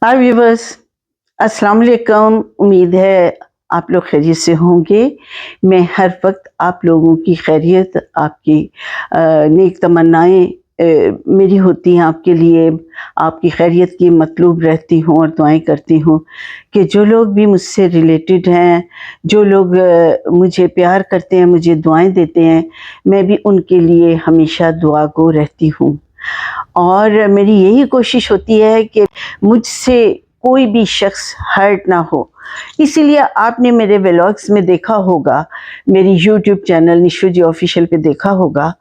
हाय viewers, अस्सलाम वालेकुम। उम्मीद है आप लोग खैरियत से होंगे। मैं हर वक्त आप लोगों की खैरियत, आपकी नेक तमन्नाएं मेरी होती हैं आपके लिए। आपकी खैरियत की मतलूब रहती हूँ और दुआएं करती हूँ कि जो लोग भी मुझसे रिलेटेड हैं, जो लोग मुझे प्यार करते हैं, मुझे दुआएं देते हैं, मैं भी उनके लिए हमेशा दुआ गो रहती हूँ। और मेरी यही कोशिश होती है कि मुझसे कोई भी शख्स हर्ट ना हो। इसीलिए आपने मेरे व्लॉग्स में देखा होगा, मेरी यूट्यूब चैनल निशू जी ऑफिशियल पे देखा होगा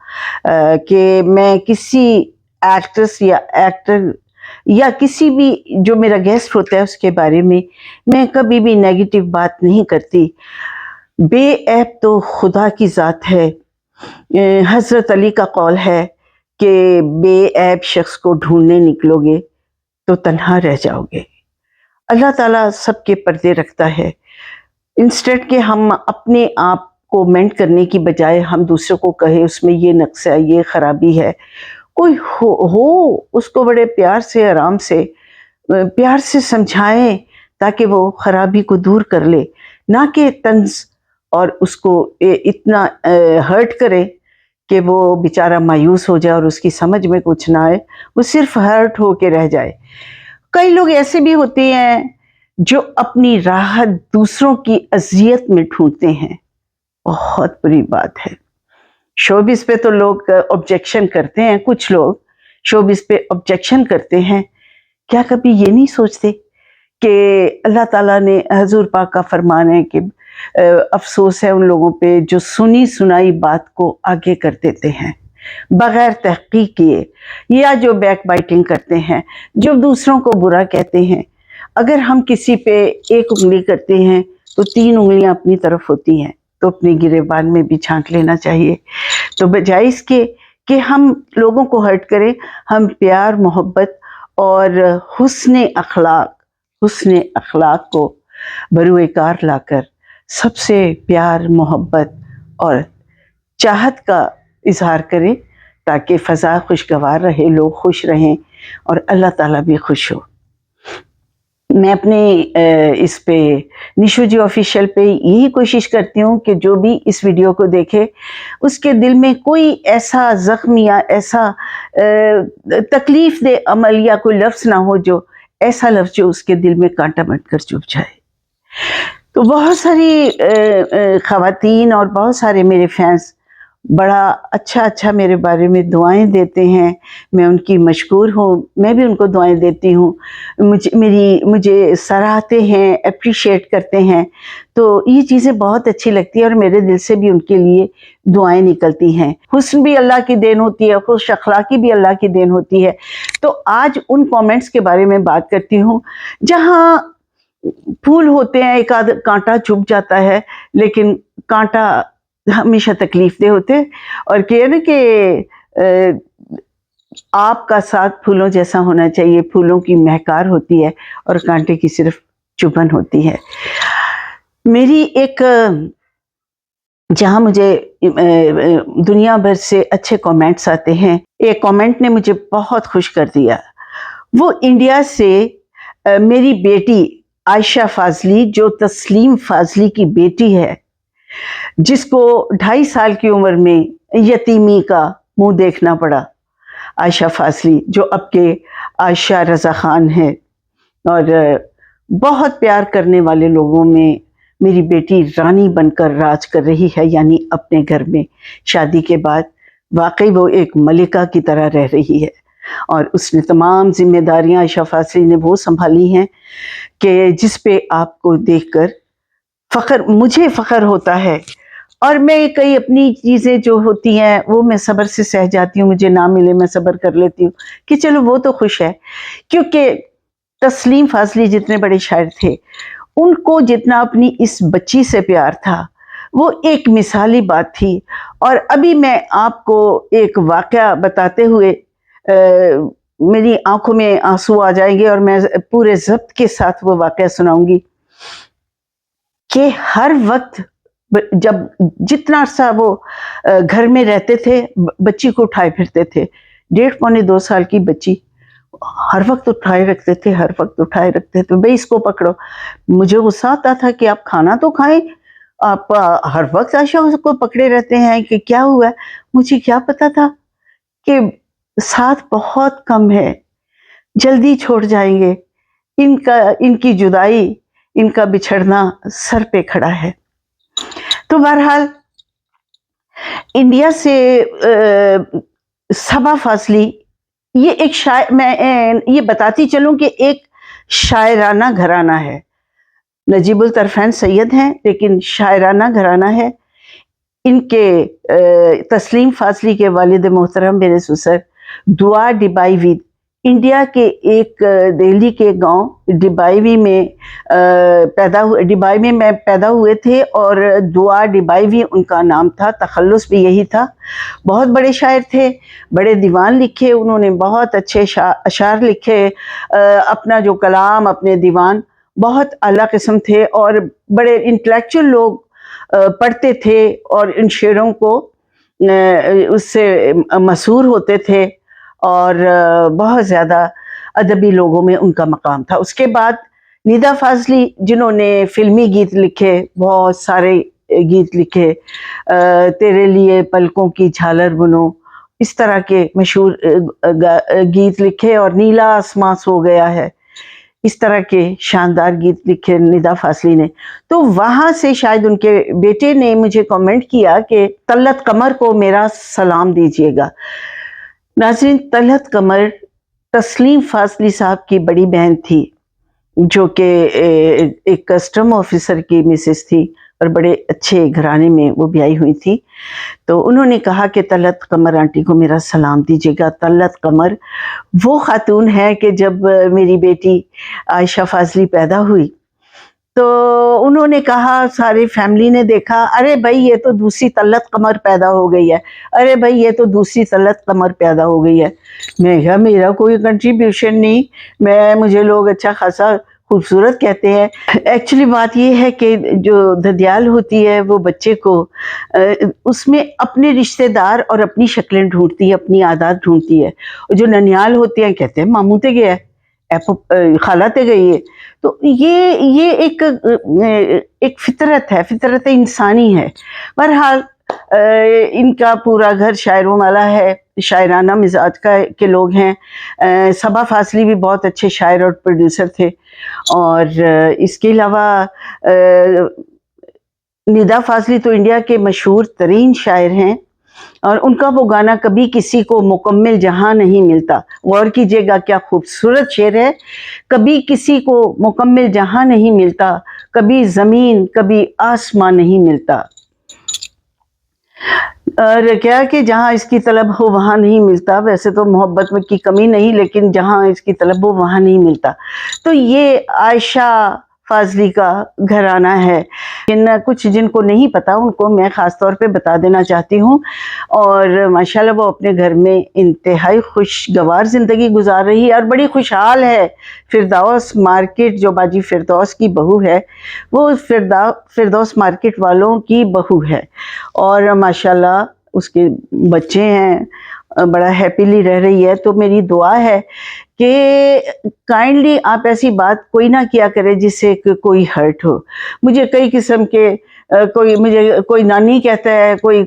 कि मैं किसी एक्ट्रेस या एक्टर या किसी भी जो मेरा गेस्ट होता है उसके बारे में मैं कभी भी नेगेटिव बात नहीं करती। बेऐब तो खुदा की ज़ात है। हज़रत अली का कौल है कि बेऐब शख्स को ढूंढने निकलोगे तो तन्हा रह जाओगे। अल्लाह ताला सबके पर्दे रखता है। इंस्टेड के हम अपने आप को मेंट करने की बजाय हम दूसरों को कहें उसमें ये नक्स है, ये खराबी है, कोई हो उसको बड़े प्यार से, आराम से, प्यार से समझाएं ताकि वो खराबी को दूर कर ले, ना कि तंज और उसको इतना हर्ट करे कि वो बेचारा मायूस हो जाए और उसकी समझ में कुछ ना आए, वो सिर्फ हर्ट होके रह जाए। कई लोग ऐसे भी होते हैं जो अपनी राहत दूसरों की अजियत में ढूंढते हैं। बहुत बुरी बात है। शोबिस पे तो लोग ऑब्जेक्शन करते हैं, कुछ लोग शोबिस पे ऑब्जेक्शन करते हैं। क्या कभी ये नहीं सोचते कि अल्लाह ताला ने, हजूर पाक का फरमान है कि अफसोस है उन लोगों पे जो सुनी सुनाई बात को आगे कर देते हैं बगैर तहकीक किए, या जो बैक बाइटिंग करते हैं, जो दूसरों को बुरा कहते हैं। अगर हम किसी पे एक उंगली करते हैं तो 3 उंगलियां अपनी तरफ होती हैं, तो अपने गिरेबान में भी छांट लेना चाहिए। तो बजाय इसके कि हम लोगों को हर्ट करें, हम प्यार, मोहब्बत और हुस्न अखलाक को बरूए कार लाकर सबसे प्यार, मोहब्बत और चाहत का इजहार करें ताकि फ़ज़ा खुशगवार रहे, लोग खुश रहें और अल्लाह ताला भी खुश हो। मैं अपने इस पे निशू जी ऑफिशियल पे यही कोशिश करती हूँ कि जो भी इस वीडियो को देखे उसके दिल में कोई ऐसा ज़ख्म या ऐसा तकलीफ दे अमल या कोई लफ्ज़ ना हो, जो ऐसा लफ्ज़ जो उसके दिल में कांटा बनकर चुभ जाए। तो बहुत सारी ख़वातीन और बहुत सारे मेरे फैंस बड़ा अच्छा मेरे बारे में दुआएं देते हैं। मैं उनकी मशकूर हूँ, मैं भी उनको दुआएं देती हूँ। मुझे सराहते हैं, अप्रिशिएट करते हैं, तो ये चीज़ें बहुत अच्छी लगती है और मेरे दिल से भी उनके लिए दुआएं निकलती हैं। हुस्न भी अल्लाह की देन होती है, खुश अखलाकी भी अल्लाह की देन होती है। तो आज उन कमेंट्स के बारे में बात करती हूँ जहाँ फूल होते हैं, एक आध कांटा चुभ जाता है, लेकिन कांटा हमेशा तकलीफ दे होते हैं। और कह ना कि आपका साथ फूलों जैसा होना चाहिए, फूलों की महकार होती है और कांटे की सिर्फ चुभन होती है। मेरी एक जहाँ मुझे दुनिया भर से अच्छे कमेंट्स आते हैं, एक कमेंट ने मुझे बहुत खुश कर दिया। वो इंडिया से मेरी बेटी आयशा फाजली, जो तस्लीम फाजली की बेटी है, जिसको 2.5 साल की उम्र में यतीमी का मुंह देखना पड़ा, आयशा फाजली जो अब के आयशा रज़ा खान है, और बहुत प्यार करने वाले लोगों में मेरी बेटी रानी बनकर राज कर रही है, यानी अपने घर में शादी के बाद वाकई वो एक मलिका की तरह रह रही है। और उसने तमाम जिम्मेदारियां आयशा फाजली ने वो संभाली हैं कि जिस पे आपको देखकर मुझे फ़ख्र होता है। और मैं कई अपनी चीज़ें जो होती हैं वो मैं सब्र से सह जाती हूँ, मुझे ना मिले मैं सब्र कर लेती हूँ कि चलो वो तो खुश है। क्योंकि तस्लीम फाजली जितने बड़े शायर थे, उनको जितना अपनी इस बच्ची से प्यार था वो एक मिसाली बात थी। और अभी मैं आपको एक वाक़या बताते हुए मेरी आंखों में आंसू आ जाएंगे और मैं पूरे ज़ब्त के साथ वो वाक़या सुनाऊंगी कि हर वक्त जब जितना अरसा वो घर में रहते थे, बच्ची को उठाए फिरते थे। 1.5 पौने 2 साल की बच्ची, हर वक्त उठाए रखते थे, हर वक्त उठाए रखते थे, भाई इसको पकड़ो। मुझे गुस्सा आता था कि आप खाना तो खाएं, आप हर वक्त आयशा उसको पकड़े रहते हैं कि क्या हुआ है। मुझे क्या पता था कि साथ बहुत कम है, जल्दी छोड़ जाएंगे, इनकी जुदाई, इनका बिछड़ना सर पे खड़ा है। तो बहरहाल इंडिया से सबा फाजली, ये एक शायर, मैं ये बताती चलूं कि एक शायराना घराना है। नजीबुल तरफैन सैयद हैं लेकिन शायराना घराना है। इनके तस्लीम फाजली के वालिद मोहतरम मेरे ससुर दुआ डिबाईवी इंडिया के एक दिल्ली के गांव डिबाईवी में डिबाईवी में पैदा हुए थे और दुआ डिबाईवी उनका नाम था, तखल्लुस भी यही था। बहुत बड़े शायर थे, बड़े दीवान लिखे उन्होंने, बहुत अच्छे अशार लिखे। अपना जो कलाम, अपने दीवान बहुत आला किस्म थे और बड़े इंटेलेक्चुअल लोग पढ़ते थे और इन शेरों को उससे मशहूर होते थे और बहुत ज़्यादा अदबी लोगों में उनका मकाम था। उसके बाद निदा फाजली जिन्होंने फिल्मी गीत लिखे, बहुत सारे गीत लिखे, तेरे लिए पलकों की झालर बुनो, इस तरह के मशहूर गीत लिखे, और नीला आसमां सो गया है, इस तरह के शानदार गीत लिखे निदा फाजली ने। तो वहाँ से शायद उनके बेटे ने मुझे कमेंट किया कि तलत कमर को मेरा सलाम दीजिएगा। नाज़रीन, तलत कमर तस्लीम फाजली साहब की बड़ी बहन थी, जो कि एक कस्टम ऑफिसर की मिसेस थी और बड़े अच्छे घराने में वो ब्याही हुई थी। तो उन्होंने कहा कि तलत कमर आंटी को मेरा सलाम दीजिएगा। तलत कमर वो खातून है कि जब मेरी बेटी आयशा फाजली पैदा हुई तो उन्होंने कहा, सारी फैमिली ने देखा, अरे भाई ये तो दूसरी तलत कमर पैदा हो गई है, अरे भाई ये तो दूसरी तलत कमर पैदा हो गई है। मैं कहा मेरा कोई कंट्रीब्यूशन नहीं, मुझे लोग अच्छा खासा खूबसूरत कहते हैं। एक्चुअली बात ये है कि जो ददियाल होती है वो बच्चे को उसमें अपने रिश्तेदार और अपनी शक्लें ढूंढती है, अपनी आदत ढूंढती है। और जो ननियाल होते हैं कहते हैं मामू ते गया है, खाला ते गई है। तो ये एक फितरत है, फितरत इंसानी है। बहरहाल इनका पूरा घर शायरों वाला है, शायराना मिजाज के लोग हैं। सबा फाजली भी बहुत अच्छे शायर और प्रोड्यूसर थे। और इसके अलावा निदा फाजली तो इंडिया के मशहूर तरीन शायर हैं और उनका वो गाना कभी किसी को मुकम्मिल जहां नहीं मिलता, गौर कीजिएगा क्या खूबसूरत शेर है। कभी किसी को मुकम्मिल जहां नहीं मिलता, कभी ज़मीन कभी आसमां नहीं मिलता। और क्या कि जहाँ इसकी तलब हो वहाँ नहीं मिलता। वैसे तो मोहब्बत में की कमी नहीं, लेकिन जहाँ इसकी तलब हो वहाँ नहीं मिलता। तो ये आयशा फाजली का घराना है। कुछ जिनको नहीं पता उनको मैं ख़ास तौर पे बता देना चाहती हूँ। और माशाल्लाह वो अपने घर में इंतहाई खुशगवार ज़िंदगी गुजार रही है और बड़ी खुशहाल है। फिरदौस मार्केट, जो बाजी फिरदौस की बहू है, वो फिरदौस मार्केट वालों की बहू है और माशाल्लाह उसके बच्चे हैं, बड़ा हैप्पीली रह रही है। तो मेरी दुआ है कि काइंडली आप ऐसी बात कोई ना किया करे जिससे कोई हर्ट हो। मुझे कई किस्म के मुझे कोई नानी कहता है, कोई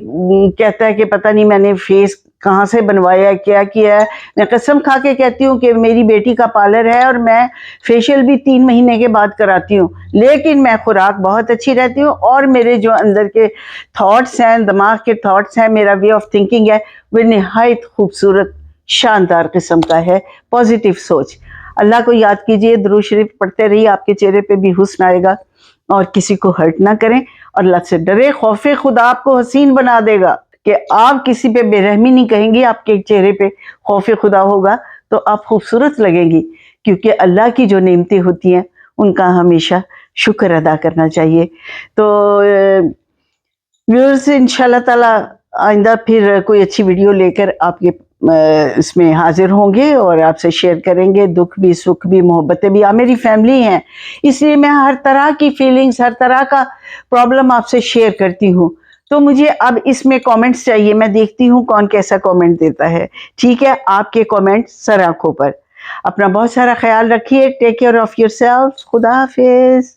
कहता है कि पता नहीं मैंने फेस कहाँ से बनवाया है, क्या किया है। मैं कसम खा के कहती हूँ कि मेरी बेटी का पार्लर है और मैं फेशियल भी 3 महीने के बाद कराती हूँ, लेकिन मैं खुराक बहुत अच्छी रहती हूँ और मेरे जो अंदर के थॉट्स हैं, दिमाग के थॉट्स हैं, मेरा वे ऑफ थिंकिंग है, वो नहायत खूबसूरत शानदार किस्म का है। पॉजिटिव सोच। अल्लाह को याद कीजिए, दुरूद शरीफ पढ़ते रहिए, आपके चेहरे पे भी हुस्न आएगा। और किसी को हर्ट ना करें और अल्लाह से डरे। खौफे खुदा आपको हसीन बना देगा कि आप किसी पे बेरहमी नहीं कहेंगी, आपके चेहरे पे खौफे खुदा होगा तो आप खूबसूरत लगेंगी। क्योंकि अल्लाह की जो नेमतें होती हैं उनका हमेशा शुक्र अदा करना चाहिए। तो व्यूअर्स, इंशाल्लाह ताला आइंदा फिर कोई अच्छी वीडियो लेकर आपके इसमें हाजिर होंगे और आपसे शेयर करेंगे, दुख भी सुख भी मोहब्बतें भी। आप मेरी फैमिली हैं, इसलिए मैं हर तरह की फीलिंग्स, हर तरह का प्रॉब्लम आपसे शेयर करती हूँ। तो मुझे अब इसमें कमेंट्स चाहिए, मैं देखती हूँ कौन कैसा कमेंट देता है। ठीक है, आपके कमेंट सर आंखों पर। اپنا بہت سارا خیال رکھیے. Take care of your self. خدا حافظ.